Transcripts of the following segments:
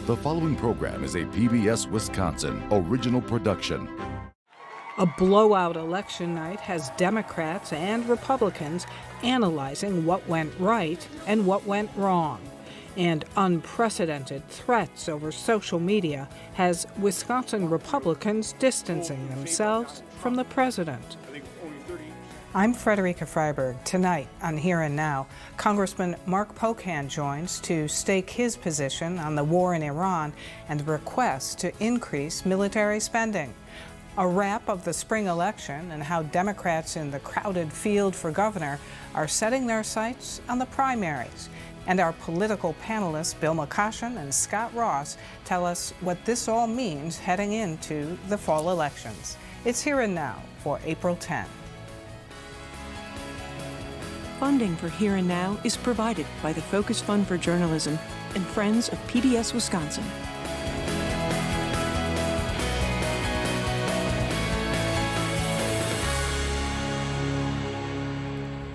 The following program is a PBS Wisconsin original production. A blowout election night has Democrats and Republicans analyzing what went right and what went wrong. And unprecedented threats over social media has Wisconsin Republicans distancing themselves from the president. I'm Frederica Freiberg. Tonight on Here and Now, Congressman Mark Pocan joins to stake his position on the war in Iran and requests to increase military spending. A wrap of the spring election and how Democrats in the crowded field for governor are setting their sights on the primaries. And our political panelists, Bill McCoshen and Scott Ross, tell us what this all means heading into the fall elections. It's Here and Now for April 10. Funding for Here and Now is provided by the Focus Fund for Journalism and Friends of PBS Wisconsin.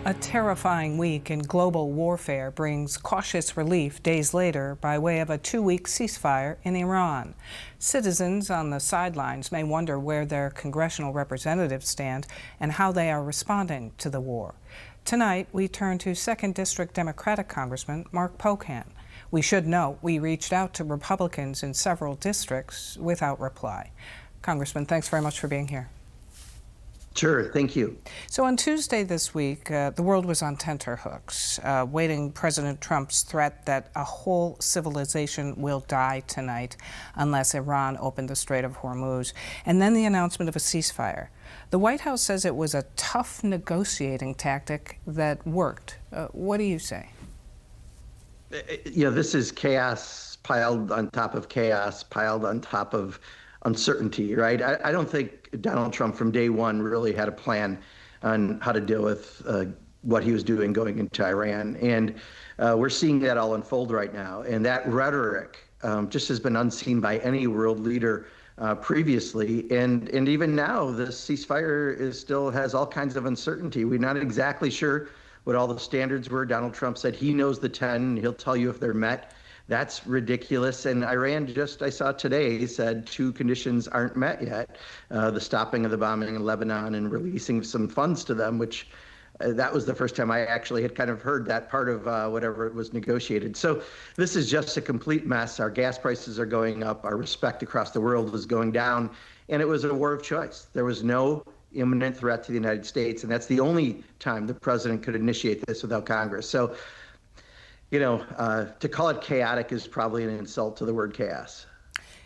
A terrifying week in global warfare brings cautious relief days later by way of a 2-week ceasefire in Iran. Citizens on the sidelines may wonder where their congressional representatives stand and how they are responding to the war. Tonight, we turn to 2nd District Democratic Congressman Mark Pocan. We should note we reached out to Republicans in several districts without reply. Congressman, thanks very much for being here. Sure, thank you. So on Tuesday this week, the world was on tenterhooks, waiting President Trump's threat that a whole civilization will die tonight unless Iran opened the Strait of Hormuz, and then the announcement of a ceasefire. The White House says it was a tough negotiating tactic that worked. What do you say? This is chaos piled on top of chaos, piled on top of uncertainty, right? I don't think Donald Trump from day one really had a plan on how to deal with what he was doing going into Iran. And we're seeing that all unfold right now. And that rhetoric just has been unseen by any world leader previously. And even now, the ceasefire still has all kinds of uncertainty. We're not exactly sure what all the standards were. Donald Trump said he knows the 10, and he'll tell you if they're met. That's ridiculous. And Iran, I saw today, said 2 conditions aren't met yet. The stopping of the bombing in Lebanon and releasing some funds to them, which that was the first time I actually had kind of heard that part of whatever was negotiated. So this is just a complete mess. Our gas prices are going up. Our respect across the world is going down. And it was a war of choice. There was no imminent threat to the United States. And that's the only time the president could initiate this without Congress. So to call it chaotic is probably an insult to the word chaos.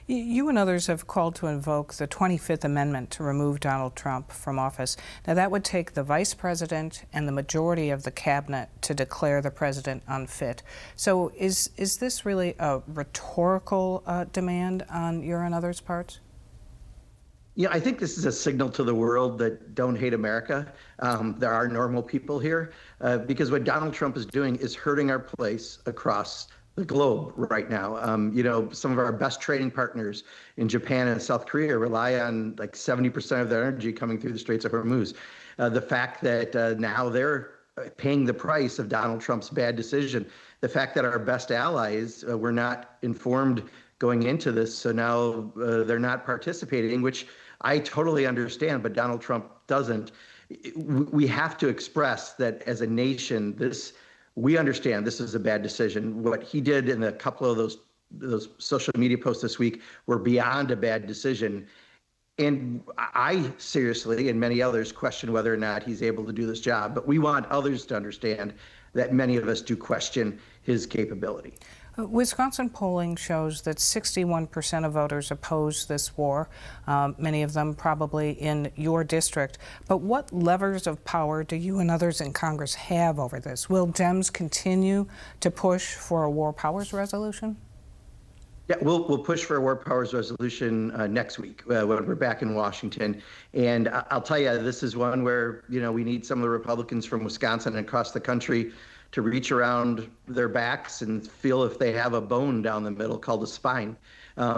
You and others have called to invoke the 25th Amendment to remove Donald Trump from office. Now, that would take the vice president and the majority of the cabinet to declare the president unfit. So is this really a rhetorical demand on your and others' parts? I think this is a signal to the world that don't hate America. There are normal people here, because what Donald Trump is doing is hurting our place across the globe right now. Some of our best trading partners in Japan and South Korea rely on like 70% of their energy coming through the Straits of Hormuz. The fact that now they're paying the price of Donald Trump's bad decision, the fact that our best allies were not informed going into this, so now they're not participating, which I totally understand, but Donald Trump doesn't. We have to express that as a nation, we understand this is a bad decision. What he did in a couple of those social media posts this week were beyond a bad decision. And I seriously, and many others, question whether or not he's able to do this job. But we want others to understand that many of us do question his capability. Wisconsin polling shows that 61% of voters oppose this war, many of them probably in your district. But what levers of power do you and others in Congress have over this? Will Dems continue to push for a war powers resolution? Yeah, we'll push for a war powers resolution next week when we're back in Washington. And I'll tell you, this is one where, we need some of the Republicans from Wisconsin and across the country to reach around their backs and feel if they have a bone down the middle called a spine,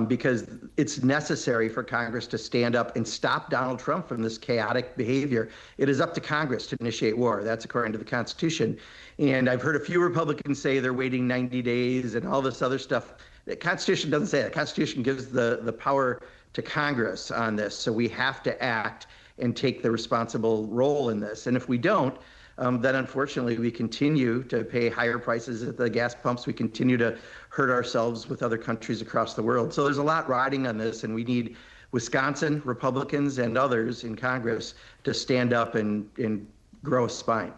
because it's necessary for Congress to stand up and stop Donald Trump from this chaotic behavior. It is up to Congress to initiate war. That's according to the Constitution. And I've heard a few Republicans say they're waiting 90 days and all this other stuff. The Constitution doesn't say that. The Constitution gives the power to Congress on this. So we have to act and take the responsible role in this. And if we don't, then unfortunately we continue to pay higher prices at the gas pumps. We continue to hurt ourselves with other countries across the world. So there's a lot riding on this, and we need Wisconsin Republicans and others in Congress to stand up and grow a spine.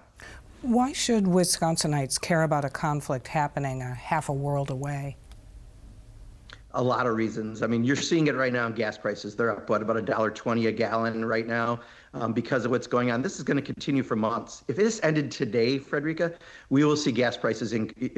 Why should Wisconsinites care about a conflict happening a half a world away? A lot of reasons. I mean, you're seeing it right now in gas prices. They're up, about $1.20 a gallon right now because of what's going on. This is going to continue for months. If this ended today, Frederica, we will see gas prices,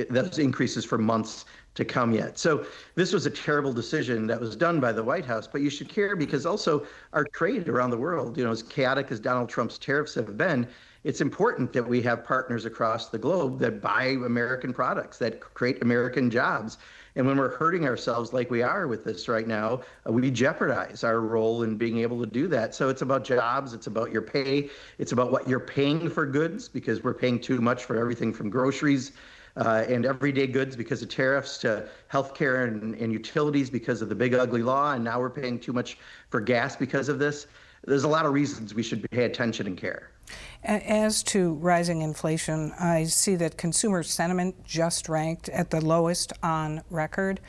those increases for months to come yet. So this was a terrible decision that was done by the White House, but you should care because also our trade around the world, as chaotic as Donald Trump's tariffs have been, it's important that we have partners across the globe that buy American products, that create American jobs. And when we're hurting ourselves like we are with this right now, we jeopardize our role in being able to do that. So it's about jobs, it's about your pay, it's about what you're paying for goods, because we're paying too much for everything from groceries and everyday goods because of tariffs to healthcare and utilities because of the big ugly law. And now we're paying too much for gas because of this. There's a lot of reasons we should pay attention and care. As to rising inflation, I see that consumer sentiment just ranked at the lowest on record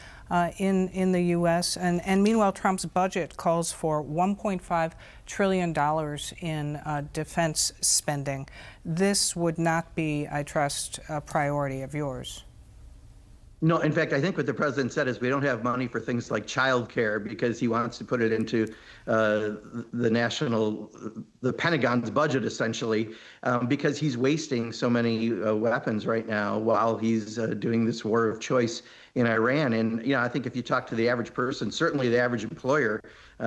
in the U.S. And meanwhile, Trump's budget calls for $1.5 trillion in defense spending. This would not be, I trust, a priority of yours. No, in fact, I think what the president said is we don't have money for things like child care because he wants to put it into the Pentagon's budget, essentially, because he's wasting so many weapons right now while he's doing this war of choice in Iran. And, I think if you talk to the average person, certainly the average employer,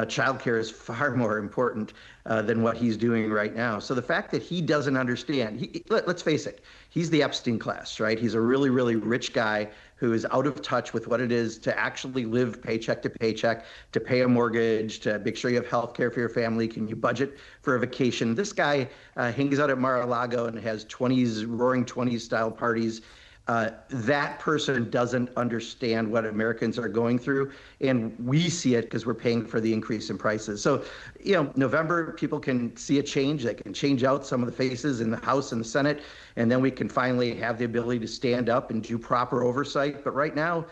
child care is far more important than what he's doing right now. So the fact that he doesn't understand, let's face it, he's the Epstein class, right? He's a really, really rich guy who is out of touch with what it is to actually live paycheck to paycheck, to pay a mortgage, to make sure you have health care for your family. Can you budget for a vacation? This guy hangs out at Mar-a-Lago and has roaring 20s style parties. That person doesn't understand what Americans are going through, and we see it because we're paying for the increase in prices. So, November, people can see a change. They can change out some of the faces in the House and the Senate, and then we can finally have the ability to stand up and do proper oversight. But right now,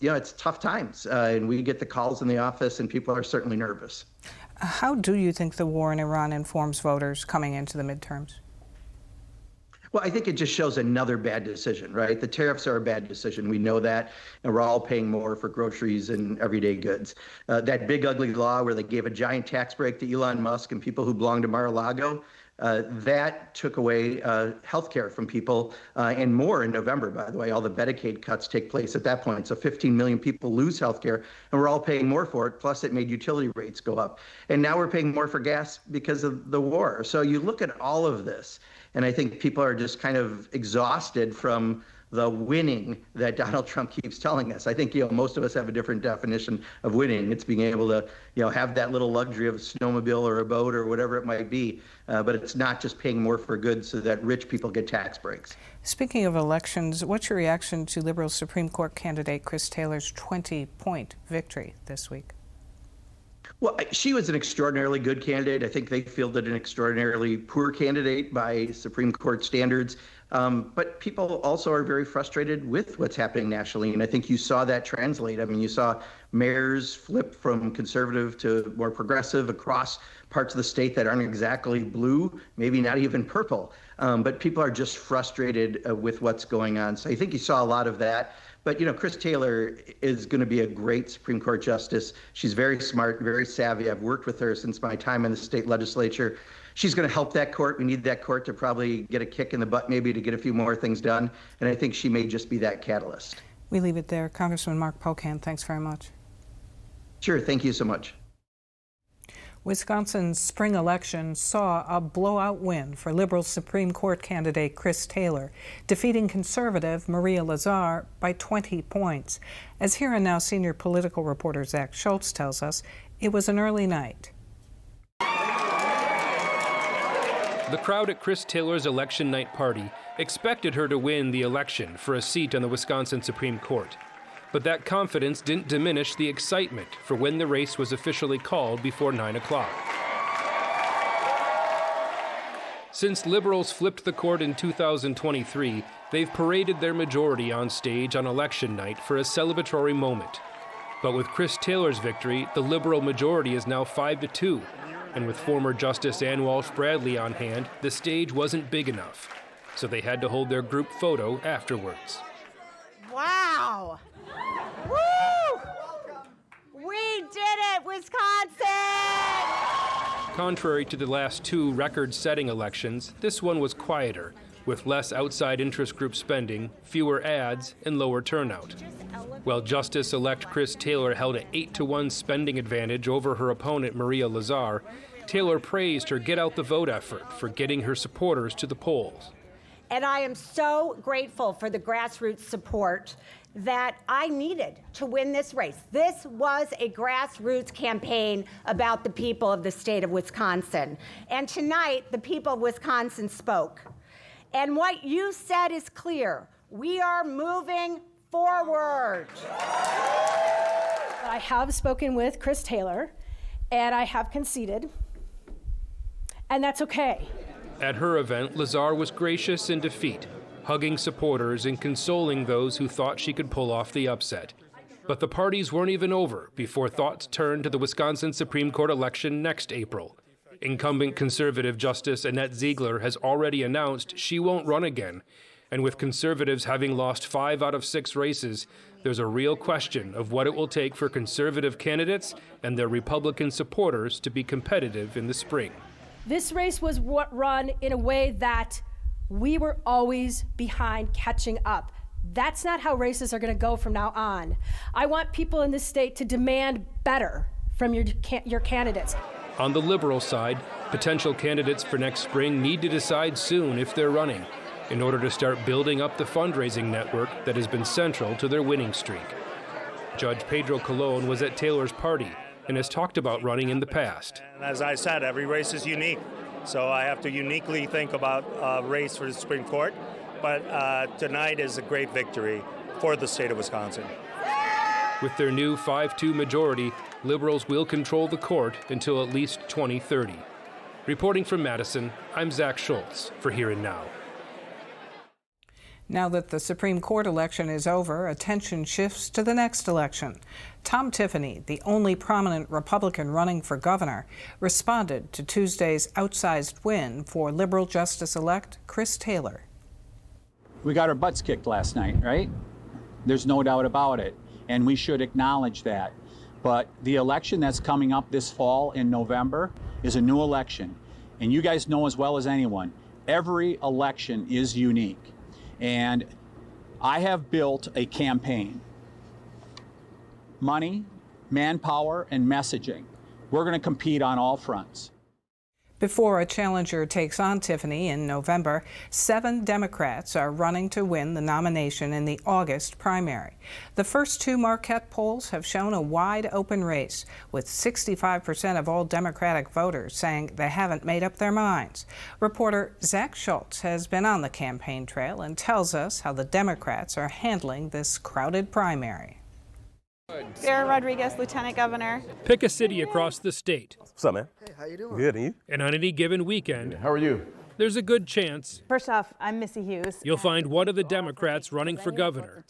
it's tough times, and we get the calls in the office, and people are certainly nervous. How do you think the war in Iran informs voters coming into the midterms? Well, I think it just shows another bad decision, right? The tariffs are a bad decision. We know that, and we're all paying more for groceries and everyday goods. That big ugly law where they gave a giant tax break to Elon Musk and people who belong to Mar-a-Lago, that took away health care from people and more in November, by the way. All the Medicaid cuts take place at that point. So 15 million people lose health care, and we're all paying more for it. Plus, it made utility rates go up. And now we're paying more for gas because of the war. So you look at all of this, and I think people are just kind of exhausted from the winning that Donald Trump keeps telling us. I think, most of us have a different definition of winning. It's being able to, have that little luxury of a snowmobile or a boat or whatever it might be. But it's not just paying more for goods so that rich people get tax breaks. Speaking of elections, what's your reaction to Liberal Supreme Court candidate Chris Taylor's 20-point victory this week? Well, she was an extraordinarily good candidate. I think they fielded an extraordinarily poor candidate by Supreme Court standards. But people also are very frustrated with what's happening nationally. And I think you saw that translate. I mean, you saw mayors flip from conservative to more progressive across parts of the state that aren't exactly blue, maybe not even purple. But people are just frustrated with what's going on. So I think you saw a lot of that. But, Chris Taylor is going to be a great Supreme Court justice. She's very smart, very savvy. I've worked with her since my time in the state legislature. She's going to help that court. We need that court to probably get a kick in the butt, maybe to get a few more things done. And I think she may just be that catalyst. We leave it there. Congressman Mark Pocan, thanks very much. Sure. Thank you so much. Wisconsin's spring election saw a blowout win for Liberal Supreme Court candidate Chris Taylor, defeating conservative Maria Lazar by 20 points. As Here and Now senior political reporter Zach Schultz tells us, it was an early night. The crowd at Chris Taylor's election night party expected her to win the election for a seat on the Wisconsin Supreme Court. But that confidence didn't diminish the excitement for when the race was officially called before 9 o'clock. Since liberals flipped the court in 2023, they've paraded their majority on stage on election night for a celebratory moment. But with Chris Taylor's victory, the liberal majority is now 5-2. And with former Justice Ann Walsh Bradley on hand, the stage wasn't big enough. So they had to hold their group photo afterwards. Wow! Woo! We did it, Wisconsin! Contrary to the last two record-setting elections, this one was quieter, with less outside interest group spending, fewer ads, and lower turnout. While Justice-elect Chris Taylor held an 8-1 spending advantage over her opponent Maria Lazar, Taylor praised her Get Out the Vote effort for getting her supporters to the polls. And I am so grateful for the grassroots support that I needed to win this race. This was a grassroots campaign about the people of the state of Wisconsin. And tonight, the people of Wisconsin spoke. And what you said is clear. We are moving forward. I have spoken with Chris Taylor, and I have conceded, and that's okay. At her event, Lazar was gracious in defeat, hugging supporters and consoling those who thought she could pull off the upset. But the parties weren't even over before thoughts turned to the Wisconsin Supreme Court election next April. Incumbent conservative Justice Annette Ziegler has already announced she won't run again. And with conservatives having lost 5 out of 6 races, there's a real question of what it will take for conservative candidates and their Republican supporters to be competitive in the spring. This race was run in a way that we were always behind catching up. That's not how races are going to go from now on. I want people in this state to demand better from your candidates. On the liberal side, potential candidates for next spring need to decide soon if they're running, in order to start building up the fundraising network that has been central to their winning streak. Judge Pedro Colon was at Taylor's party and has talked about running in the past. And as I said, every race is unique, so I have to uniquely think about a race for the Supreme Court, but tonight is a great victory for the state of Wisconsin. With their new 5-2 majority, liberals will control the court until at least 2030. Reporting from Madison, I'm Zach Schultz for Here and Now. Now that the Supreme Court election is over, attention shifts to the next election. Tom Tiffany, the only prominent Republican running for governor, responded to Tuesday's outsized win for liberal Justice-elect Chris Taylor. We got our butts kicked last night, right? There's no doubt about it, and we should acknowledge that. But the election that's coming up this fall in November is a new election. And you guys know as well as anyone, every election is unique. And I have built a campaign. Money, manpower, and messaging. We're going to compete on all fronts. Before a challenger takes on Tiffany in November, 7 Democrats are running to win the nomination in the August primary. The first 2 Marquette polls have shown a wide-open race, with 65% of all Democratic voters saying they haven't made up their minds. Reporter Zach Schultz has been on the campaign trail and tells us how the Democrats are handling this crowded primary. Sarah Rodriguez, Lieutenant Governor. Pick a city across the state. What's up, man? Hey, how you doing? Good, and you? And on any given weekend, How are you? there's a good chance First off, I'm Missy Hughes. you'll find one of the Democrats running for governor,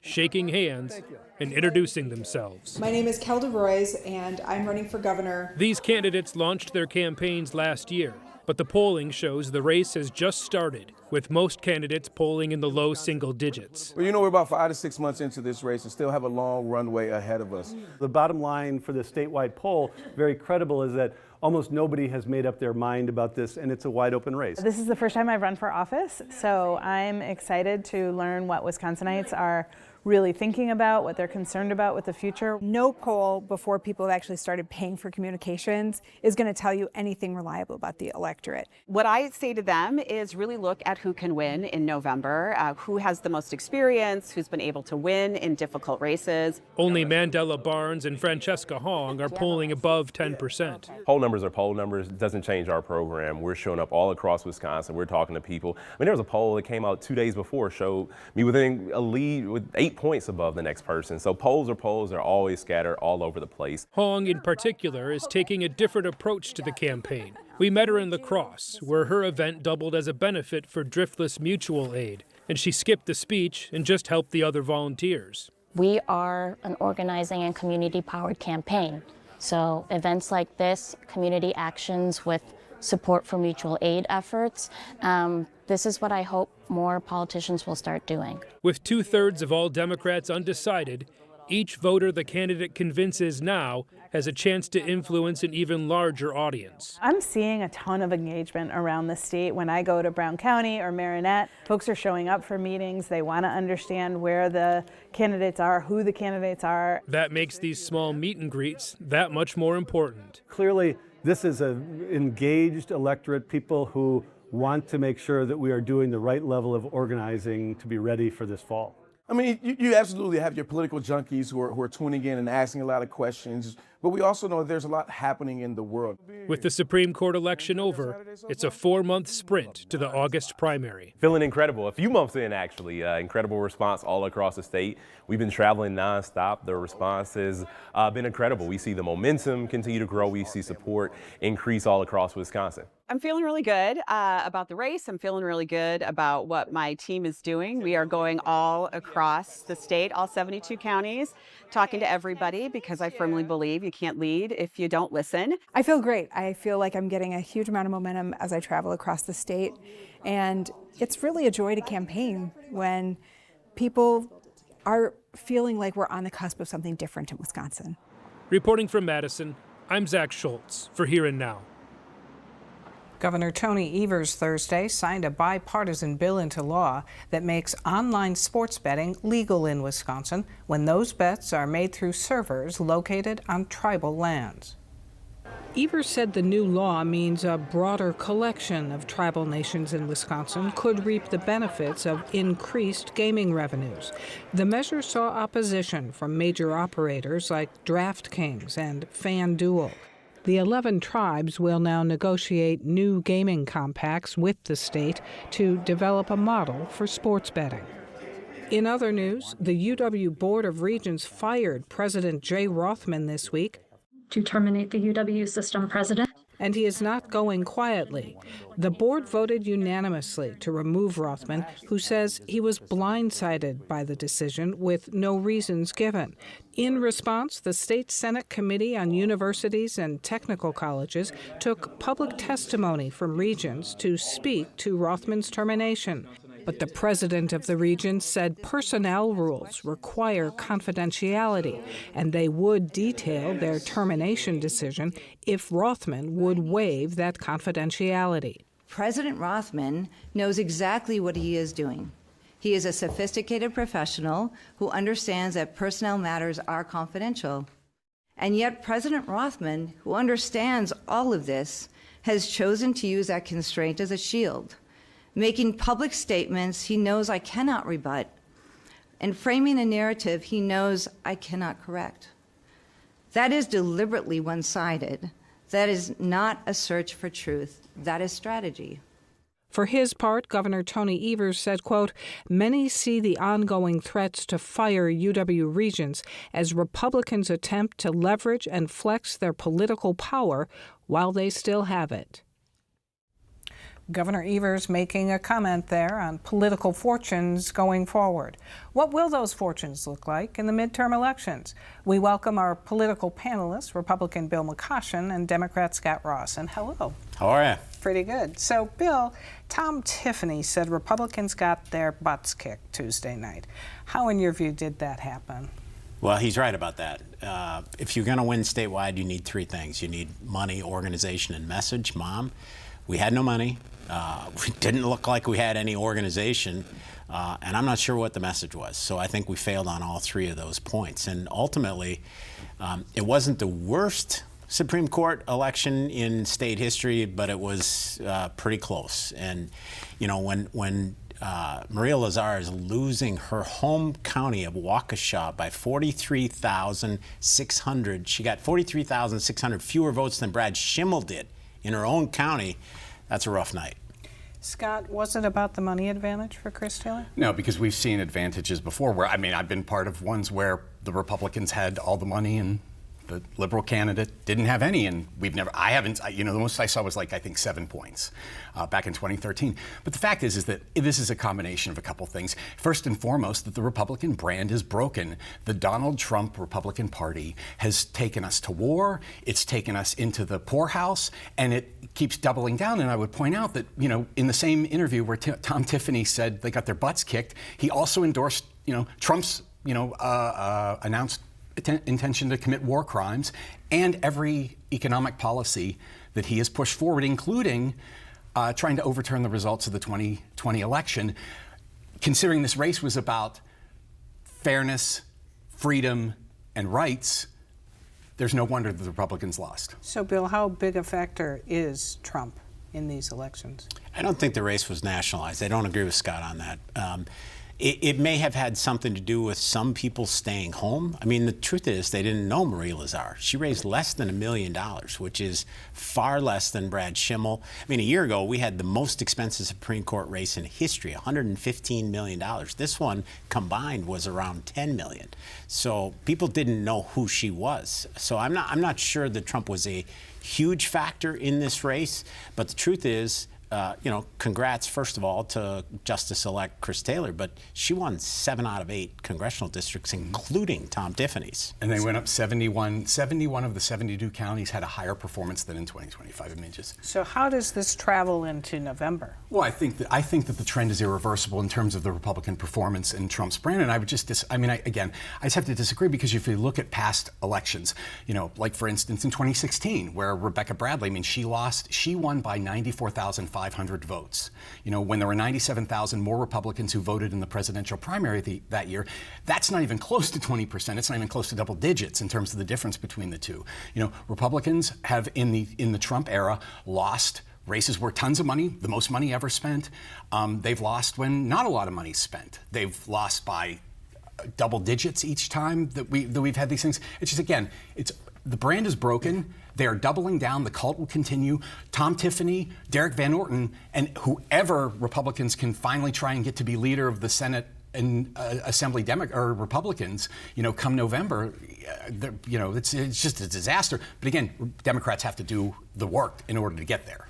shaking hands and introducing themselves. My name is Kelda Royce, and I'm running for governor. These candidates launched their campaigns last year, but the polling shows the race has just started, with most candidates polling in the low single digits. Well, you know, we're about 5 to 6 months into this race and still have a long runway ahead of us. The bottom line for the statewide poll, very credible, is that almost nobody has made up their mind about this, and it's a wide open race. This is the first time I've run for office, so I'm excited to learn what Wisconsinites are really thinking about, what they're concerned about with the future. No poll before people have actually started paying for communications is going to tell you anything reliable about the electorate. What I say to them is really look at who can win in November, who has the most experience, who's been able to win in difficult races. Only Mandela Barnes and Francesca Hong are polling above 10%. Poll numbers are poll numbers. It doesn't change our program. We're showing up all across Wisconsin. We're talking to people. I mean, there was a poll that came out 2 days before, showed me within a lead with 8 8 points above the next person. So polls are always scattered all over the place. Hong, in particular, is taking a different approach to the campaign. We met her in La Crosse, where her event doubled as a benefit for Driftless Mutual Aid, and she skipped the speech and just helped the other volunteers. We are an organizing and community-powered campaign. So events like this, community actions with support for mutual aid efforts, this is what I hope more politicians will start doing. With 2/3 of all Democrats undecided, each voter the candidate convinces now has a chance to influence an even larger audience. I'm seeing a ton of engagement around the state. When I go to Brown County or Marinette, folks are showing up for meetings. They want to understand where the candidates are, who the candidates are. That makes these small meet and greets that much more important. Clearly, this is an engaged electorate, people who want to make sure that we are doing the right level of organizing to be ready for this fall. I mean, you absolutely have your political junkies who are tuning in and asking a lot of questions, but we also know there's a lot happening in the world. With the Supreme Court election over, it's a 4-month sprint to the August primary. Feeling incredible. A few months in, actually. Incredible response all across the state. We've been traveling nonstop. The response has been incredible. We see the momentum continue to grow. We see support increase all across Wisconsin. I'm feeling really good about the race. I'm feeling really good about what my team is doing. We are going all across the state, all 72 counties, talking to everybody, because I firmly believe you can't lead if you don't listen. I feel great. I feel like I'm getting a huge amount of momentum as I travel across the state. And it's really a joy to campaign when people are feeling like we're on the cusp of something different in Wisconsin. Reporting from Madison, I'm Zach Schultz for Here and Now. Governor Tony Evers Thursday signed a bipartisan bill into law that makes online sports betting legal in Wisconsin when those bets are made through servers located on tribal lands. Evers said the new law means a broader collection of tribal nations in Wisconsin could reap the benefits of increased gaming revenues. The measure saw opposition from major operators like DraftKings and FanDuel. The 11 tribes will now negotiate new gaming compacts with the state to develop a model for sports betting. In other news, the UW Board of Regents fired President Jay Rothman this week to terminate the UW system president. And he is not going quietly. The board voted unanimously to remove Rothman, who says he was blindsided by the decision with no reasons given. In response, the State Senate Committee on Universities and Technical Colleges took public testimony from regents to speak to Rothman's termination. But the president of the region said personnel rules require confidentiality, and they would detail their termination decision if Rothman would waive that confidentiality. President Rothman knows exactly what he is doing. He is a sophisticated professional who understands that personnel matters are confidential. And yet President Rothman, who understands all of this, has chosen to use that constraint as a shield, making public statements he knows I cannot rebut, and framing a narrative he knows I cannot correct. That is deliberately one-sided. That is not a search for truth. That is strategy. For his part, Governor Tony Evers said, quote, "Many see the ongoing threats to fire UW regents as Republicans attempt to leverage and flex their political power while they still have it." Governor Evers making a comment there on political fortunes going forward. What will those fortunes look like in the midterm elections? We welcome our political panelists, Republican Bill McCoshen and Democrat Scott Ross. And hello. How are you? Pretty good. So, Bill, Tom Tiffany said Republicans got their butts kicked Tuesday night. How, in your view, did that happen? Well, he's right about that. If you're going to win statewide, you need three things. You need money, organization, and message. Mom, we had no money. We didn't look like we had any organization, and I'm not sure what the message was. So I think we failed on all three of those points. And ultimately, it wasn't the worst Supreme Court election in state history, but it was pretty close. And, you know, when Maria Lazar is losing her home county of Waukesha by 43,600, she got 43,600 fewer votes than Brad Schimmel did in her own county. That's a rough night. Scott, was it about the money advantage for Chris Taylor? No, because we've seen advantages before where, I mean, I've been part of ones where the Republicans had all the money and the liberal candidate didn't have any, and the most I saw was I think 7 points back in 2013. But the fact is that this is a combination of a couple things. First and foremost, that the Republican brand is broken. The Donald Trump Republican Party has taken us to war, it's taken us into the poorhouse, and it keeps doubling down. And I would point out that, in the same interview where Tom Tiffany said they got their butts kicked, he also endorsed, Trump's, announced intention to commit war crimes and every economic policy that he has pushed forward, including trying to overturn the results of the 2020 election. Considering this race was about fairness, freedom, and rights, there's no wonder that the Republicans lost. So, Bill, how big a factor is Trump in these elections? I don't think the race was nationalized. I don't agree with Scott on that. It may have had something to do with some people staying home. I mean, the truth is they didn't know Marie Lazar. She raised less than $1 million, which is far less than Brad Schimmel. I mean, a year ago, we had the most expensive Supreme Court race in history, $115 million. This one combined was around $10 million. So people didn't know who she was. So I'm not sure that Trump was a huge factor in this race. But the truth is, congrats, first of all, to Justice-elect Chris Taylor, but she won 7 out of 8 congressional districts, including Tom Tiffany's. And they went up 71 of the 72 counties had a higher performance than in 2025 images. So how does this travel into November? Well, I think that the trend is irreversible in terms of the Republican performance in Trump's brand. And I would just, I just have to disagree, because if you look at past elections, like for instance in 2016, where Rebecca Bradley, she won by 94,500 votes. When there were 97,000 more Republicans who voted in the presidential primary that year, that's not even close to 20%. It's not even close to double digits in terms of the difference between the two. Republicans have in the Trump era lost races where tons of money, the most money ever spent. They've lost when not a lot of money is spent. They've lost by double digits each time that we've had these things. It's just, again, the brand is broken. They are doubling down. The cult will continue. Tom Tiffany, Derek Van Orton, and whoever Republicans can finally try and get to be leader of the Senate and Assembly Republicans, come November, it's just a disaster. But again, Democrats have to do the work in order to get there.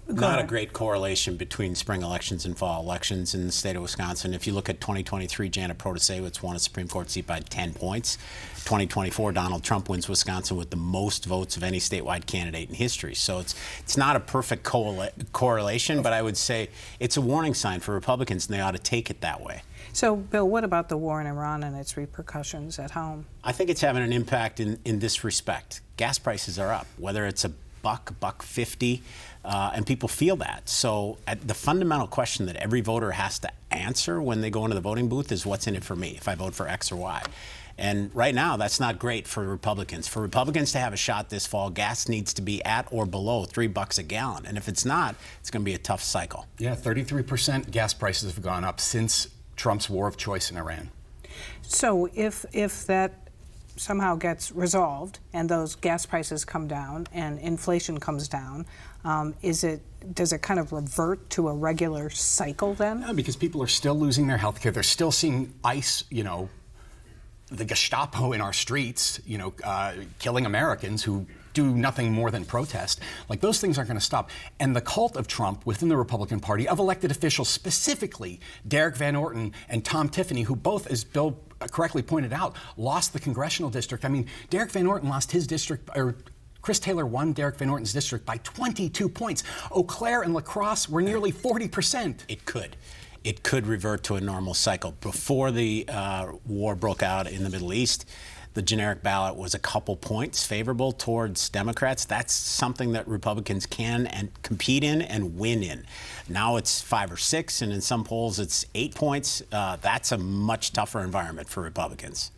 Not a great correlation between spring elections and fall elections in the state of Wisconsin. If you look at 2023, Janet Protasewicz won a Supreme Court seat by 10 points. 2024, Donald Trump wins Wisconsin with the most votes of any statewide candidate in history. So it's not a perfect correlation, but I would say it's a warning sign for Republicans, and they ought to take it that way. So, Bill, what about the war in Iran and its repercussions at home? I think it's having an impact in this respect. Gas prices are up, whether it's $1.50, and people feel that. So the fundamental question that every voter has to answer when they go into the voting booth is, what's in it for me if I vote for X or Y? And right now, that's not great for Republicans. For Republicans to have a shot this fall, gas needs to be at or below $3 a gallon. And if it's not, it's going to be a tough cycle. Yeah, 33% gas prices have gone up since Trump's war of choice in Iran. So if that somehow gets resolved and those gas prices come down and inflation comes down, does it kind of revert to a regular cycle then? No, because people are still losing their health care. They're still seeing ICE, the Gestapo in our streets, killing Americans who do nothing more than protest. Like, those things aren't going to stop. And the cult of Trump within the Republican Party, of elected officials, specifically Derek Van Orton and Tom Tiffany, who both, as Bill correctly pointed out, lost the congressional district. I mean, Derek Van Orton lost his district, or Chris Taylor won Derek Van Orton's district by 22 points. Eau Claire and La Crosse were nearly 40%. It could revert to a normal cycle. Before the war broke out in the Middle East, the generic ballot was a couple points favorable towards Democrats. That's something that Republicans can and compete in and win in. Now it's 5 or 6, and in some polls it's 8 points. That's a much tougher environment for Republicans.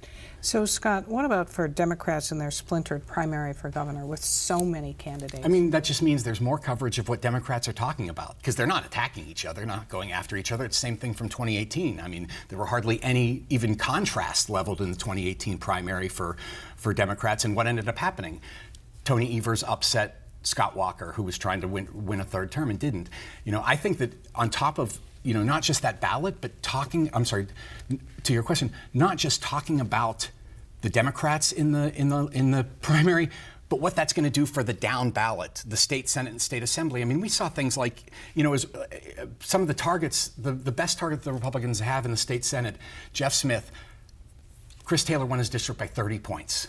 So, Scott, what about for Democrats in their splintered primary for governor with so many candidates? I mean, that just means there's more coverage of what Democrats are talking about, because they're not attacking each other, not going after each other. It's the same thing from 2018. I mean, there were hardly any even contrast leveled in the 2018 primary for Democrats. And what ended up happening? Tony Evers upset Scott Walker, who was trying to win a third term and didn't. I think that on top of not just that ballot, but to your question, not just talking about the Democrats in the primary, but what that's going to do for the down ballot, the state Senate and state assembly. I mean, we saw things like, as some of the targets, the best target the Republicans have in the state Senate, Jeff Smith, Chris Taylor won his district by 30 points.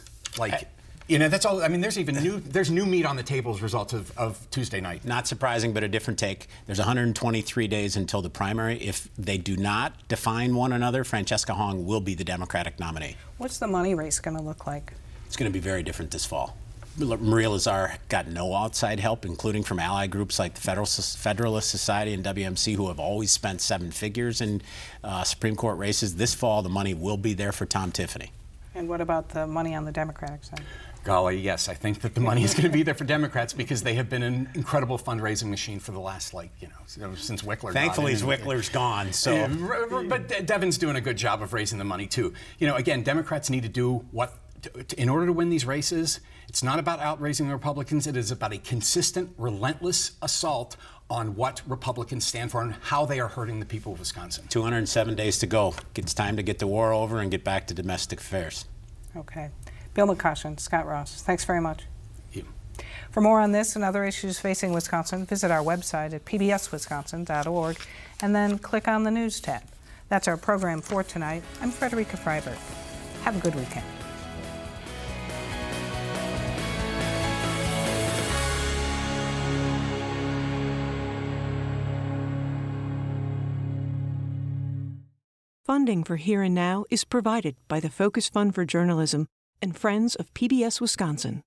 That's all. I mean, there's new meat on the table as a result of Tuesday night. Not surprising, but a different take. There's 123 days until the primary. If they do not define one another, Francesca Hong will be the Democratic nominee. What's the money race going to look like? It's going to be very different this fall. Maria Lazar got no outside help, including from ally groups like the Federalist Society and WMC, who have always spent seven figures in Supreme Court races. This fall, the money will be there for Tom Tiffany. And what about the money on the Democratic side? Golly, yes, I think that the money is going to be there for Democrats because they have been an incredible fundraising machine for the last, since Wickler. Thankfully, Wickler's gone. So, but Devin's doing a good job of raising the money too. Again, Democrats need to do in order to win these races. It's not about outraising the Republicans. It is about a consistent, relentless assault on what Republicans stand for and how they are hurting the people of Wisconsin. 207 days to go. It's time to get the war over and get back to domestic affairs. Okay. Bill McCoshen, Scott Ross, thanks very much. Thank you. For more on this and other issues facing Wisconsin, visit our website at pbswisconsin.org and then click on the News tab. That's our program for tonight. I'm Frederica Freiberg. Have a good weekend. Funding for Here and Now is provided by the Focus Fund for Journalism and Friends of PBS Wisconsin.